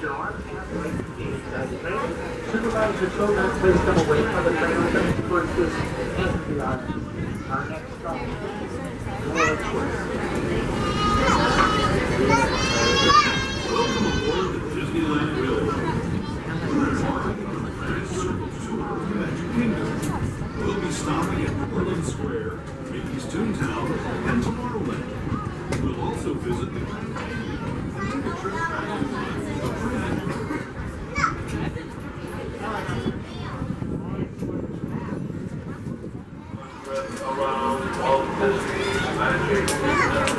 there are paths like these, supervisor children, please come away from the train towards this and our next stop. Welcome aboard the Disneyland Railroad. We're embarking on a grand circle tour of the Magic Kingdom. We'll be stopping at Merlin Square, Mickey's Toontown, and Tomorrowland. We'll also visit the Grand Canyon and take a trip back in time to the train. Around Walt Disney's Magic Kingdom,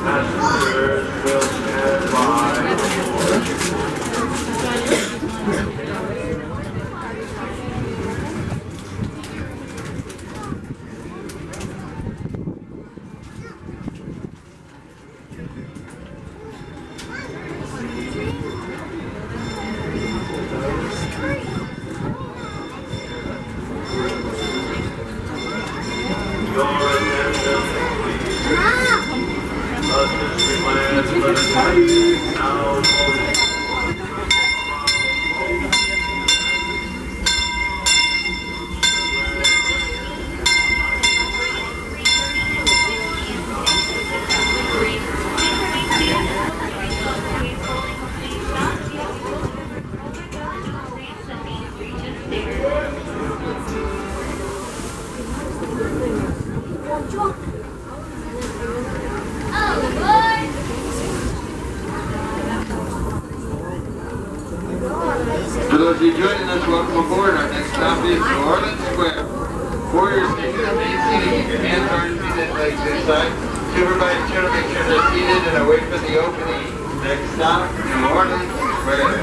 passengers will stand by. Your attention, please. The Disneyland Railroad now open. For those of you joining us, welcome aboard. Our next stop is Tomorrowland Square. For your station of main seating, keep your hands on your feet and legs inside. Supervise children, make sure they're seated and away from the opening. Next stop, Tomorrowland Square.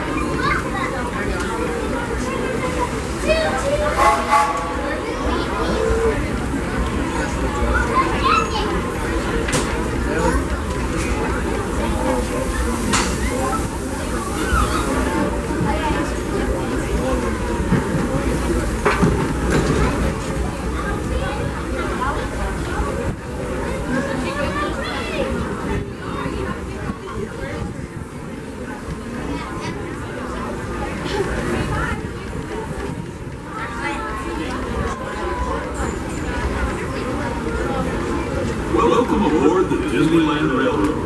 Welcome aboard the Disneyland Railroad.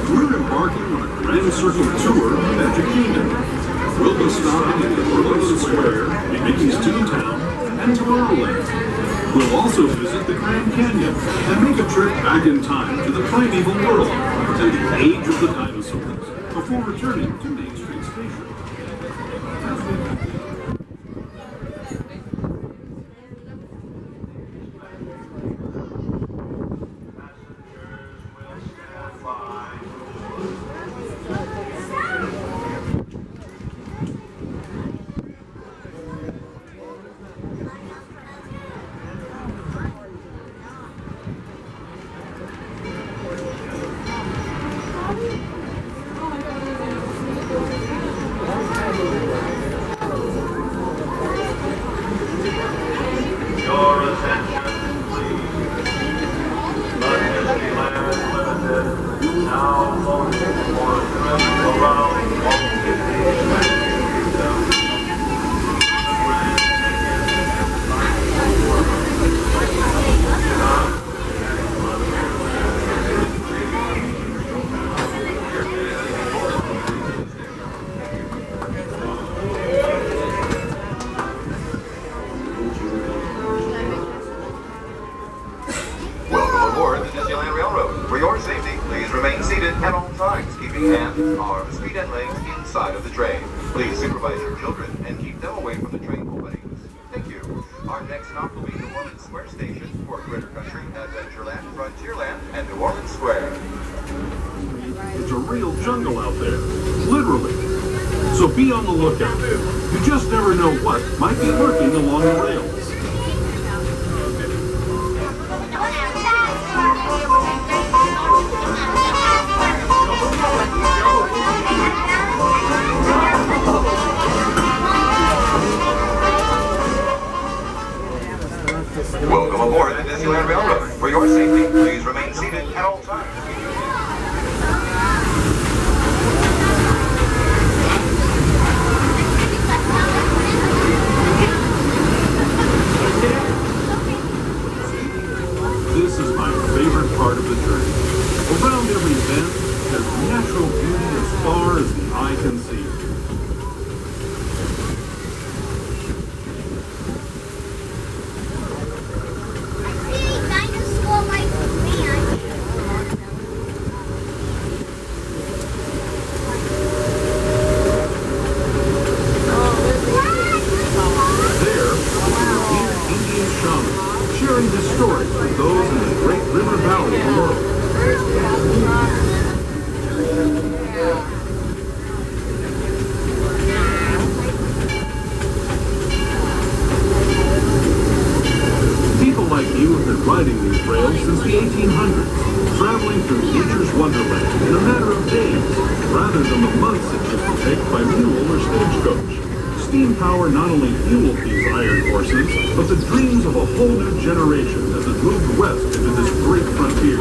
We're embarking on a grand circle tour of the Magic Kingdom. We'll be stopping at the Merlin Square, Mickey's Toontown, and Tomorrowland. We'll also visit the Grand Canyon and make a trip back in time to the primeval world and the age of the dinosaurs before returning to Main Street Station. Your attention, please. The Disneyland Limited now open for a trip around Walt Disney's Magic Kingdom. Welcome aboard the Disneyland Railroad. For your safety, please remain seated at all times, keeping hands, arms, feet, and legs inside of the train. Please supervise your children and keep them away from the train openings. Thank you. Our next stop will be New Orleans Square Station for Critter Country, Adventureland, Frontierland, and New Orleans Square. It's a real jungle out there, literally. So be on the lookout. You just never know what might be lurking along the rails. Welcome aboard the Disneyland Railroad. For your safety, please remain seated at all times. eye can see. There, ancient Indian shaman sharing his stories with those in the great river valley below. People like you have been riding these rails since the 1800s, traveling through nature's wonderland in a matter of days, rather than the months it used to take by mule or stagecoach. Steam power not only fueled these iron horses, but the dreams of a whole new generation as it moved west into this great frontier.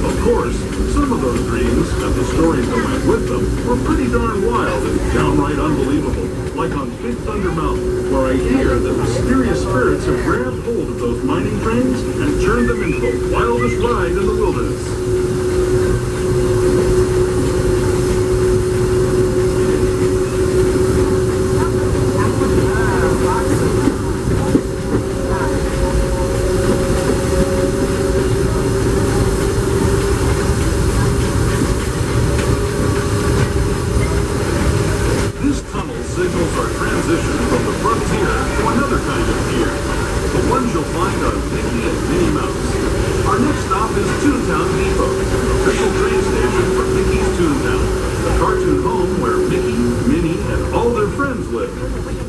Of course, some of those dreams, and the stories that went with them, were pretty darn wild and downright unbelievable. Like on Big Thunder Mountain, where I hear that mysterious spirits have grabbed hold of those mining trains and turned them into the wildest ride in the wilderness. This tunnel signals our transition from the frontier to another kind of gear, the ones you'll find on Mickey and Minnie Mouse. Our next stop is Toontown Depot, official train station for Mickey's Toontown, the cartoon home where Mickey, Minnie, and all their friends live.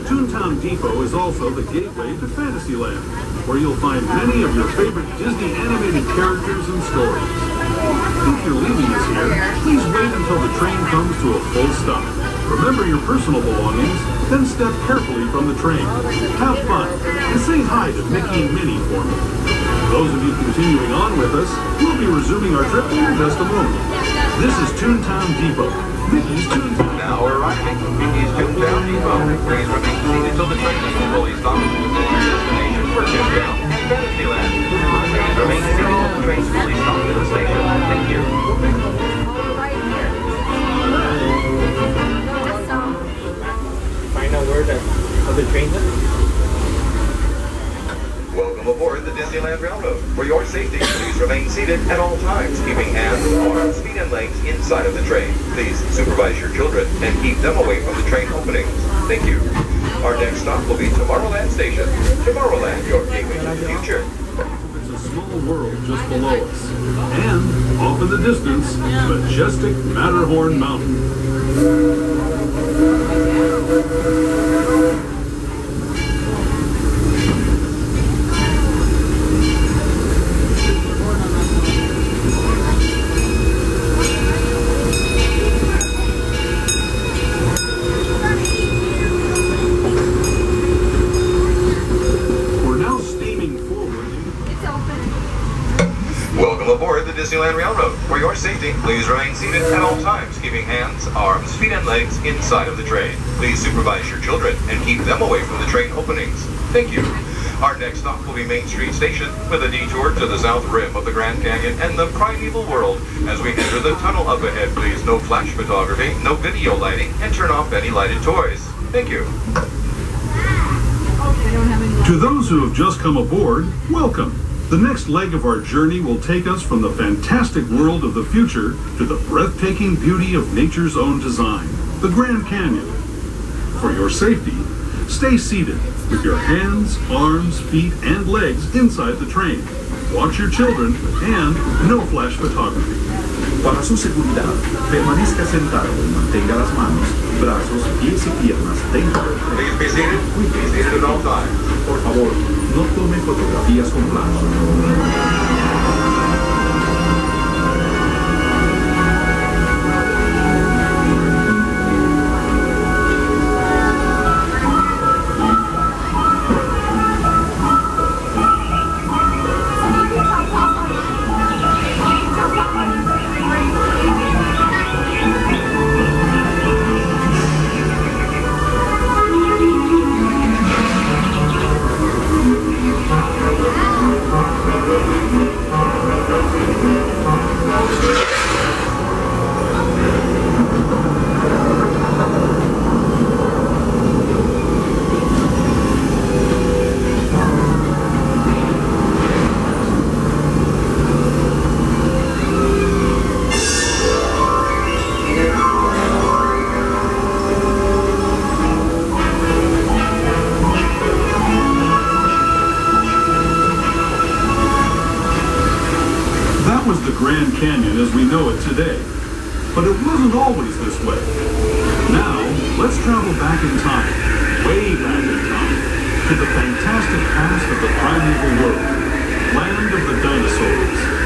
Toontown Depot is also the gateway to Fantasyland, where you'll find many of your favorite Disney animated characters and stories. If you're leaving us here, please wait until the train comes to a full stop. Remember your personal belongings, then step carefully from the train. Have fun, and say hi to Mickey and Minnie for me. Those of you continuing on with us, we'll be resuming our trip in just a moment. This is Toontown Depot, Mickey's Toontown. Now arriving at Mickey's Toontown Depot. Please remain seated till the train is fully stopped. This is your destination for Toontown and Fantasyland. Please remain seated till the train is fully stopped at the station. Thank you. Find out where the other trains are. Welcome aboard the Disneyland Railroad. For your safety, please remain seated at all times, keeping hands, arms, feet, and legs inside of the train. Please supervise your children and keep them away from the train openings. Thank you. Our next stop will be Tomorrowland Station. Tomorrowland, your gateway to the future. It's a small world just below us. And, off in the distance, majestic Matterhorn Mountain. We're now steaming forward. Welcome aboard the Disneyland Railroad. For your safety, please remain seated at all times, keeping hands, arms, feet, and legs inside of the train. Please supervise your children and keep them away from the train openings. Thank you. Our next stop will be Main Street Station, with a detour to the south rim of the Grand Canyon and the primeval world. As we enter the tunnel up ahead, please no flash photography, no video lighting, and turn off any lighted toys. Thank you. To those who have just come aboard, welcome. The next leg of our journey will take us from the fantastic world of the future to the breathtaking beauty of nature's own design, the Grand Canyon. For your safety, stay seated with your hands, arms, feet, and legs inside the train. Watch your children and no flash photography. Para su seguridad, permanezca sentado y mantenga las manos, brazos, pies y piernas dentro del tren. Please be seated. Be seated at all times. Por favor, no tome fotografías con flash. Canyon as we know it today. But it wasn't always this way. Now, let's travel back in time, way back in time, to the fantastic past of the primeval world, land of the dinosaurs.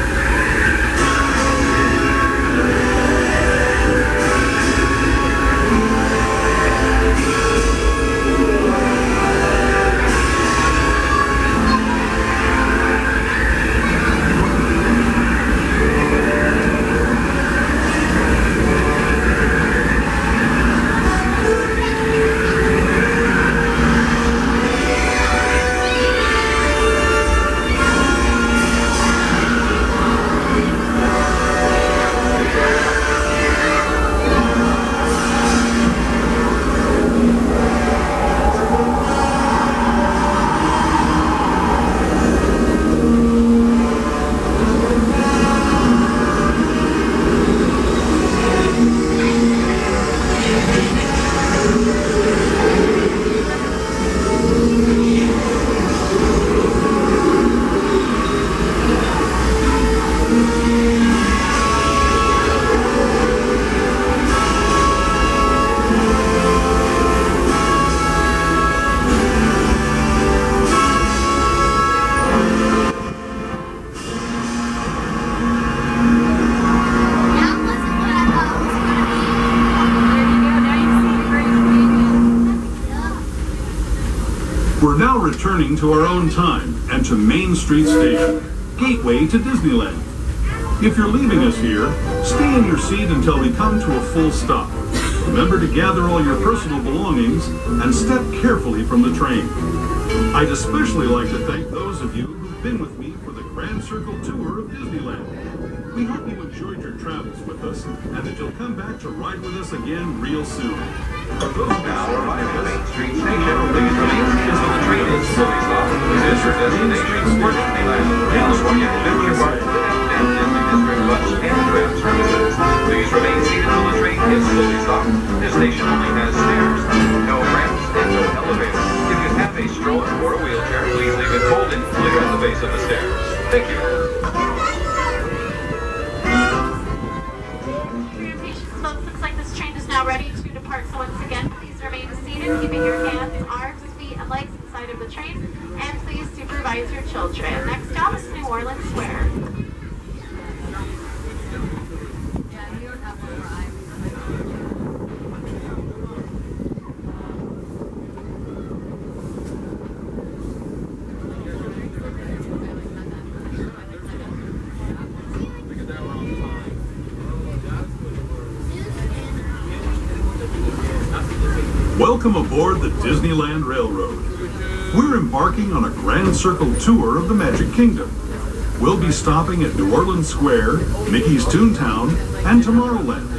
We're now returning to our own time and to Main Street Station, gateway to Disneyland. If you're leaving us here, stay in your seat until we come to a full stop. Remember to gather all your personal belongings and step carefully from the train. I'd especially like to thank those of you who've been with me for the Grand Circle Tour of Disneyland. We hope you enjoyed your travels with us and that you'll come back to ride with us again real soon. Now arriving at Main Street Station, please remain seated until the train is fully stopped. This is your destination for Disneyland, California, Disney Park, and Disney District Bus and Tram services. Please remain seated until the train is fully stopped. This station only has stairs, no ramps, and no elevator. If you have a stroller or a wheelchair, please leave it folded clear at the base of the stairs. Thank you. Folks, looks like this train is now ready to depart. So once again, please remain seated, keeping your hands, arms, feet, and legs inside of the train, and please supervise your children. Next stop is New Orleans Square. Welcome aboard the Disneyland Railroad. We're embarking on a Grand Circle tour of the Magic Kingdom. We'll be stopping at New Orleans Square, Mickey's Toontown, and Tomorrowland.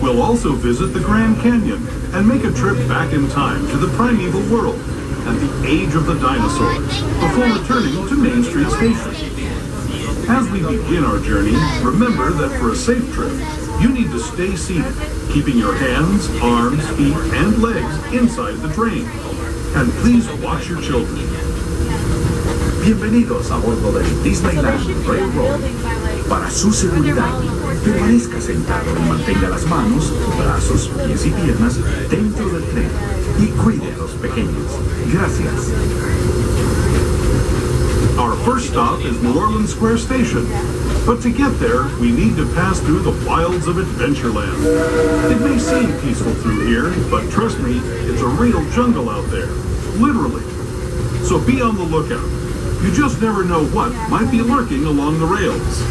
We'll also visit the Grand Canyon and make a trip back in time to the primeval world and the age of the dinosaurs before returning to Main Street Station. As we begin our journey, remember that for a safe trip, you need to stay seated, keeping your hands, arms, feet, and legs inside the train. And please watch your children. Bienvenidos a bordo del Disneyland Railroad. Para su seguridad, permanezca sentado y mantenga las manos, brazos, pies y piernas dentro del tren y cuide a los pequeños. Gracias. Our first stop is New Orleans Square Station. But to get there, we need to pass through the wilds of Adventureland. It may seem peaceful through here, but trust me, it's a real jungle out there. Literally. So be on the lookout. You just never know what might be lurking along the rails.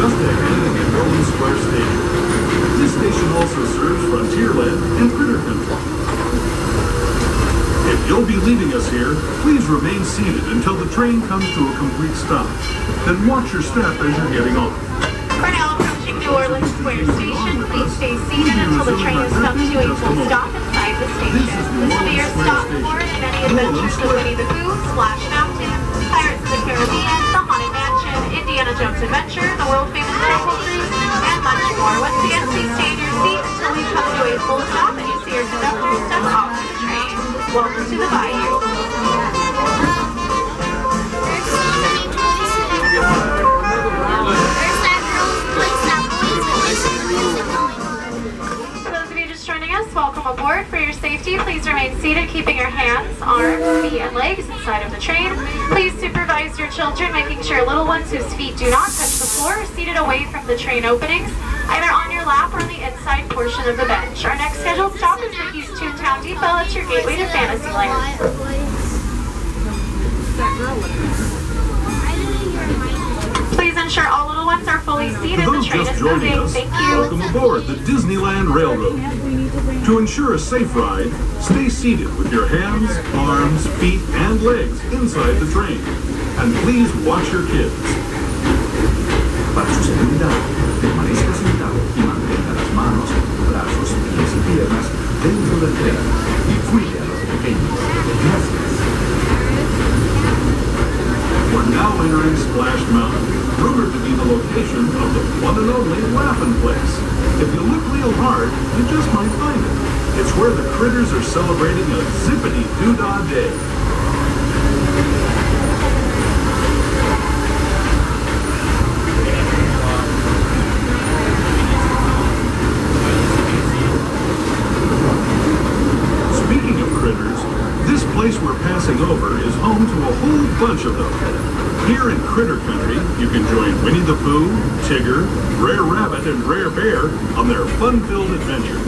Just ahead is New Orleans Square Station. This station also serves Frontierland and Critter Country. If you'll be leaving us here, please remain seated until the train comes to a complete stop. Then watch your step as you're getting off. We're now approaching New Orleans Square Station. Please stay seated until the train has come to a full stop inside the station. This will be your stop for many adventures of Winnie the Pooh, Splash Mountain, Pirates of the Caribbean, The Haunted Mansion, Indiana Jones Adventure, the world-famous Jungle Cruise, and much more. Once again, please stay in your seat until we come to a full stop and you see your conductor step off the train. Welcome to the Bayou. aboard. For your safety, please remain seated, keeping your hands, arms, feet, and legs inside of the train. Please supervise your children, making sure little ones whose feet do not touch the floor are seated away from the train openings, either on your lap or on the inside portion of the bench. Our next scheduled stop is Mickey's Toontown Depot. It's your gateway to Fantasyland. Please ensure all little ones are fully seated. The train is moving. Thank you. Welcome aboard the Disneyland Railroad. To ensure a safe ride, stay seated with your hands, arms, feet, and legs inside the train. And please watch your kids. Para su seguridad, permanezca sentado y mantenga las manos, brazos, pies y piernas dentro del tren y cuide a los pequeños. Gracias. We're now entering Splash Mountain, rumored to be the location of the one and only Laugh-In Place. If you look real hard, you just might find it. It's where the critters are celebrating a zippity-doo-dah day. Speaking of critters, this place we're passing over is home to a whole bunch of them. Here in Critter Country, you can join Winnie the Pooh, Tigger, Brer Rabbit, and Brer Bear on their fun-filled adventures.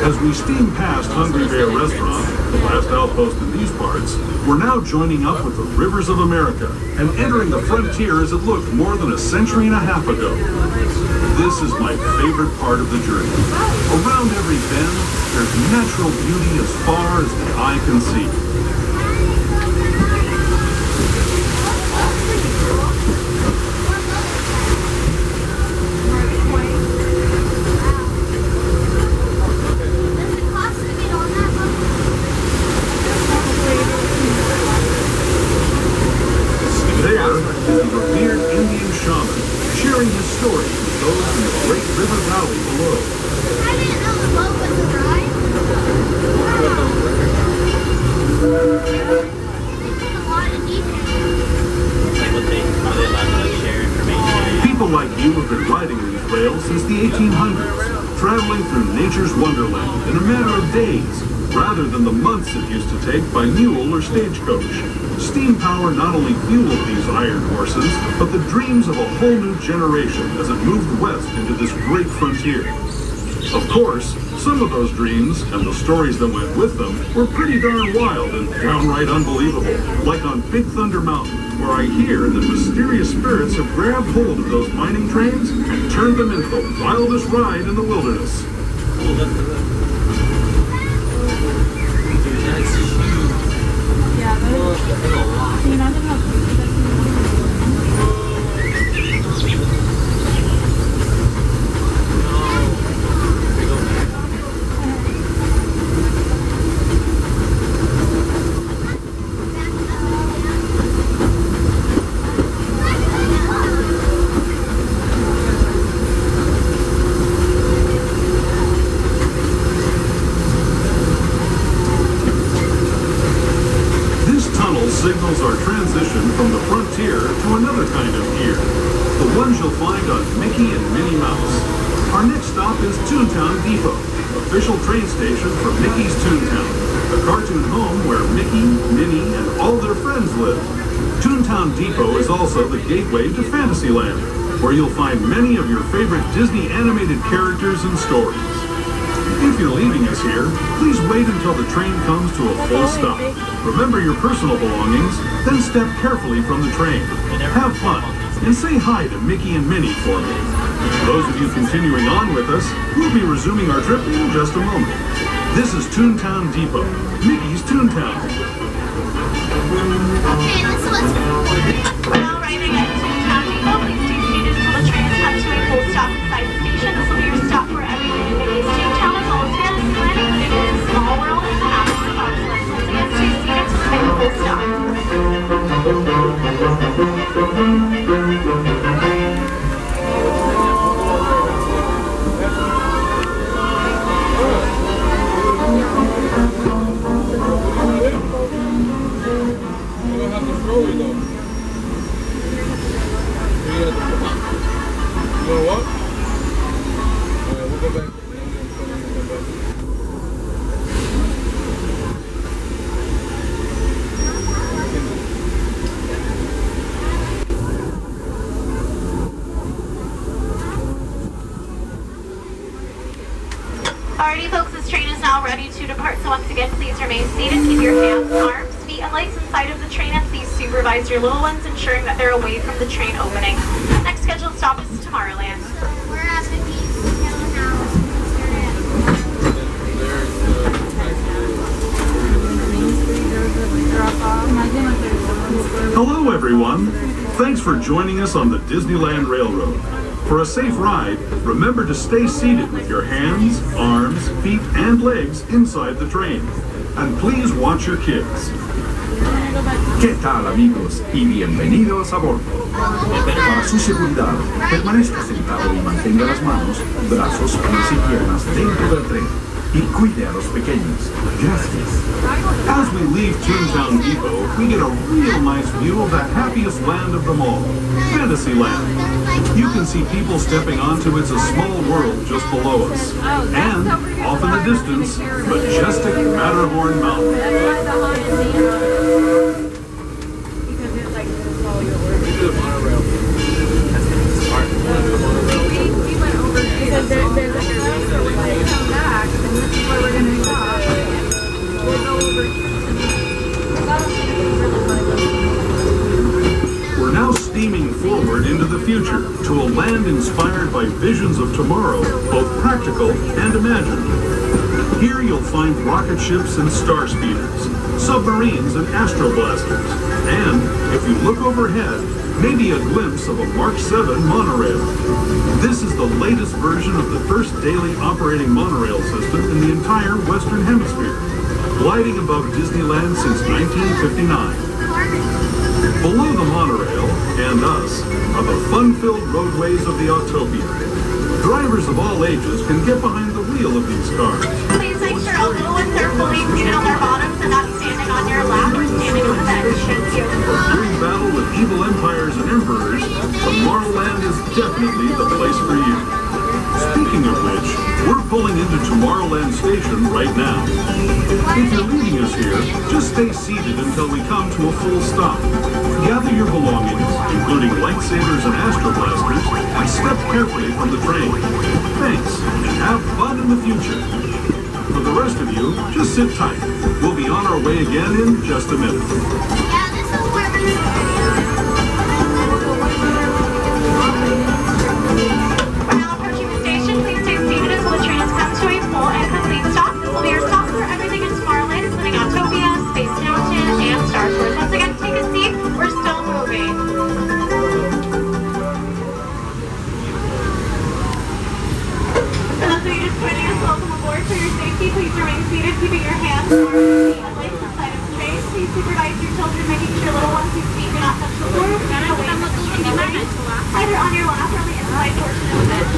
As we steam past Hungry Bear Restaurant, the last outpost in these parts, we're now joining up with the rivers of America and entering the frontier as it looked more than a century and a half ago. This is my favorite part of the journey. Around every bend, there's natural beauty as far as the eye can see. Sharing his story with those in the Great River Valley below. I didn't know the boat was a ride. A lot of details. People like you have been riding these rails since the 1800s, traveling through nature's wonderland in a matter of days, rather than the months it used to take by mule or stagecoach. Steam power not only fueled these iron horses, but the dreams of a whole new generation as it moved west into this great frontier. Of course, some of those dreams, and the stories that went with them, were pretty darn wild and downright unbelievable, like on Big Thunder Mountain, where I hear that mysterious spirits have grabbed hold of those mining trains and turned them into the wildest ride in the wilderness. Signals our transition from the frontier to another kind of gear, the ones you'll find on Mickey and Minnie Mouse. Our next stop is Toontown Depot, official train station for Mickey's Toontown, the cartoon home where Mickey, Minnie, and all their friends live. Toontown Depot is also the gateway to Fantasyland, where you'll find many of your favorite Disney animated characters and stories. If you're leaving us here, please wait until the train comes to a full stop. Remember your personal belongings, then step carefully from the train. Have fun, and say hi to Mickey and Minnie for me. Those of you continuing on with us, we'll be resuming our trip in just a moment. This is Toontown Depot, Mickey's Toontown. Okay, let's go. We're now arriving at Toontown Depot. Please stay seated until the train comes to a full stop inside the station. This will be your stop for everything in Mickey's Toontown, as well as Fantasyland, including Small World and the Master Box List. Once again, stay seated to make a full stop. So once again, please remain seated. Keep your hands, arms, feet, and legs inside of the train, and please supervise your little ones, ensuring that they're away from the train opening. Next scheduled stop is Tomorrowland. We're at the beach now. Hello, everyone. Thanks for joining us on the Disneyland Railroad. For a safe ride, remember to stay seated with your hands, arms, feet, and legs inside the train. And please watch your kids. ¿Qué tal, amigos? Y bienvenidos a bordo. Para su seguridad, permanezca sentado y mantenga las manos, brazos, pies y piernas dentro del tren. Y cuide a los pequeños. Gracias. As we leave Toontown Depot, we get a real nice view of the happiest land of them all, Fantasyland. You can see people stepping onto It's a Small World just below us. And, off in the distance, majestic Matterhorn Mountain. Because there's like a railroad so when we come back, and this is where we're going to stop. We'll go over here. We're now steaming forward into the future to a land inspired by visions of tomorrow, both practical and imagined. Here you'll find rocket ships and star speeders, submarines and astroblasters, and, if you look overhead, maybe a glimpse of a Mark 7 monorail. This is the latest version of the first daily operating monorail system in the entire Western Hemisphere, gliding above Disneyland since 1959. Below the monorail, and us, are the fun-filled roadways of the Autopia. Drivers of all ages can get behind the wheel of these cars. Please make sure all little ones are fully seated on their bottoms and not standing on your lap or standing on the bench. Thank you. During battle with evil empires and emperors, Tomorrowland is definitely the place for you. Speaking of which, we're pulling into Tomorrowland Station right now. If you're leaving us here, just stay seated until we come to a full stop. Gather your belongings, including lightsabers and astroblasters, and step carefully from the train. Thanks, and have fun in the future. For the rest of you, just sit tight. We'll be on our way again in just a minute. Yeah, this is where we're Now approaching the station, please stay seated until the train has come to a full and complete stop. This will be your stop for everything in Tomorrowland, including Autopia, Space Mountain, and Star Tours. Once again, take a seat. We're still moving. For those of you just joining us, welcome aboard. For your safety, please remain seated, keeping your hands, arms, feet, and legs inside of the train. Please supervise your children, making sure little ones whose feet do not touch the floor will be away from the train, either on your lap or on the inside portion of it. Next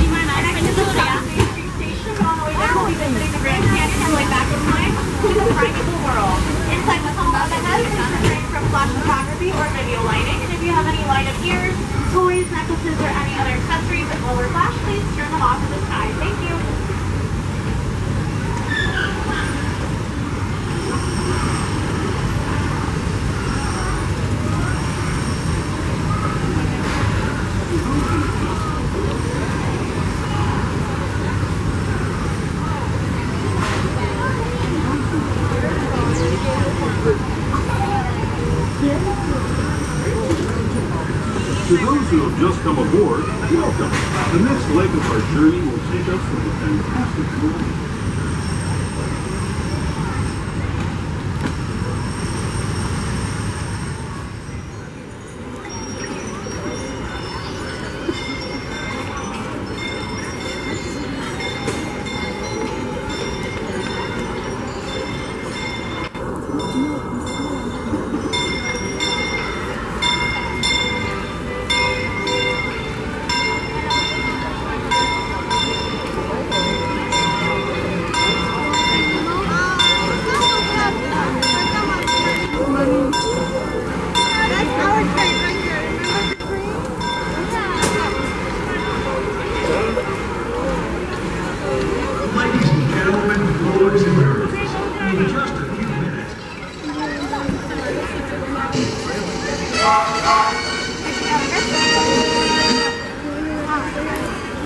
is the South Main Street Station, but on the way there, we'll be visiting the Grand Canyon and going back in time to the primeval world. Inside the home up ahead, please refrain from flash photography or video lighting. And if you have any light up ears, toys, necklaces, or any other accessories that will flash, please turn them off at this time. Thank you. To those who have just come aboard, welcome. The next leg of our journey will take us to the fantastic world.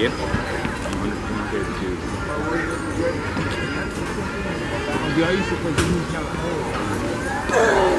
Yep. 232. Yo used to play Toontown Depot.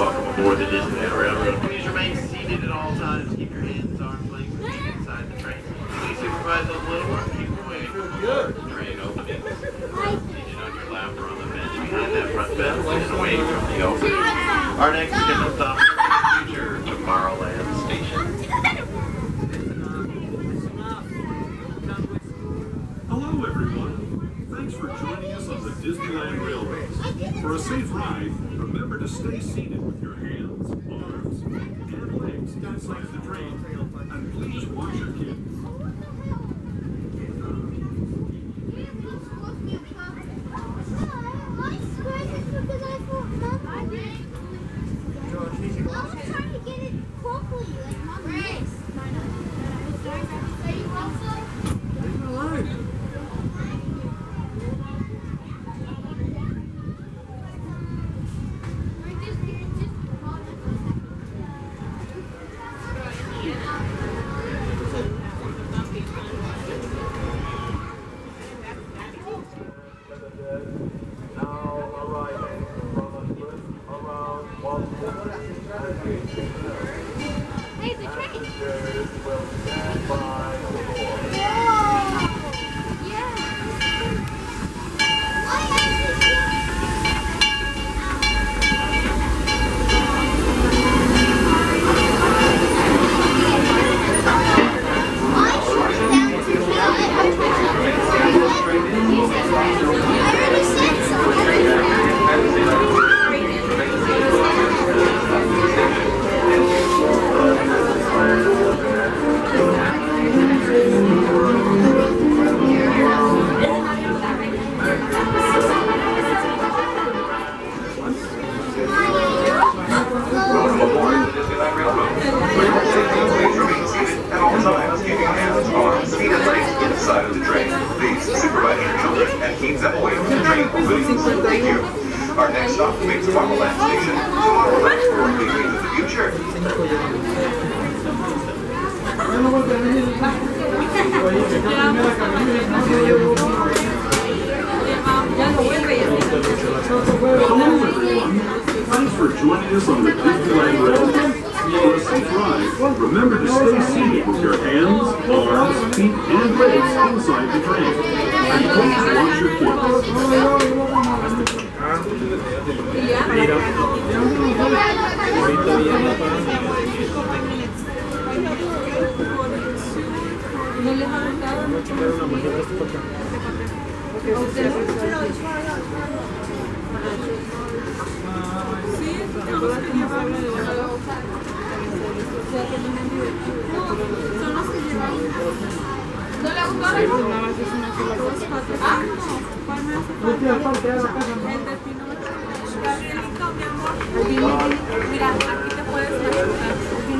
Welcome aboard the Disneyland Railroad. Please remain seated at all times. Keep your hands, arms, legs, and feet inside the train. Please supervise those little ones. Keep them waiting for the train opening. Seated on your lap or on the bench behind that front bench and waiting from the opening. Our next scheduled stop is the future Tomorrowland Station. Hello, everyone. Thanks for joining us on the Disneyland Railroad. For a safe ride, remember to stay seated with your hands, arms, and legs inside the train. And please watch your kids. Hey, the train! Inside of the train. Please supervise your children and keep them away from the train opening. Thank you. Our next stop is Tomorrowland Station. Tomorrowland will take you to the future. Hello, everyone. Thanks for joining us on the Disneyland Railroad. For a safe ride, remember to stay seated with your hands, arms, feet, and legs inside the train. And please watch your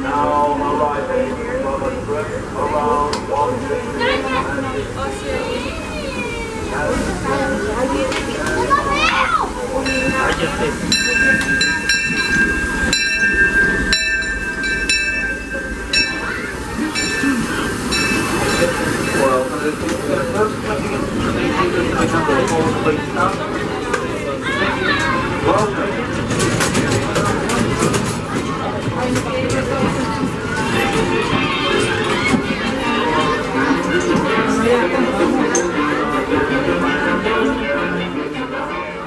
Now arriving from a trip around Washington.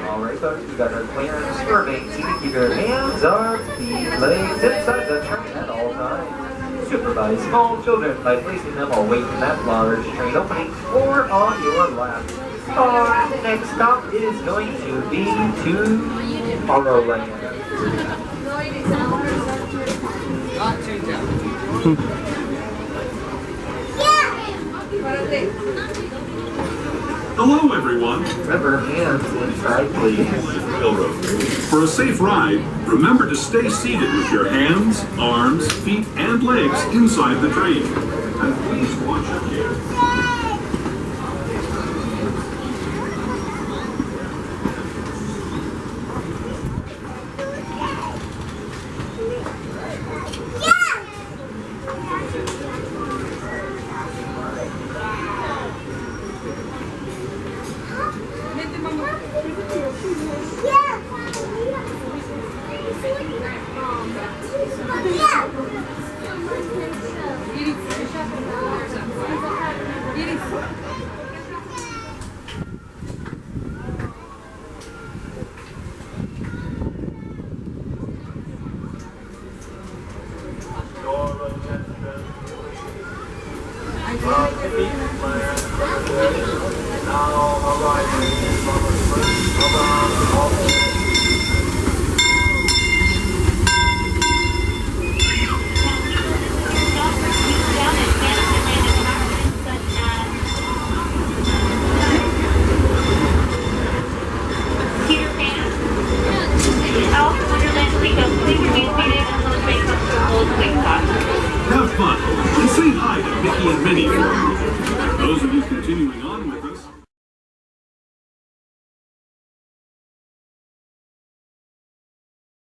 Alright folks, we got our clearance. Remain seated. Keep your hands, arms, feet, legs inside the train at all times. Supervise small children by placing them away from that large train opening or on your lap. Our next stop is going to be Tomorrowland. Not Toontown. Hello, everyone. Remember, hands inside, please. Railroad. For a safe ride, remember to stay seated with your hands, arms, feet, and legs inside the train. And please watch your kids. Yeah. Have fun and say hi to Mickey and Minnie. Those of you continuing on with us.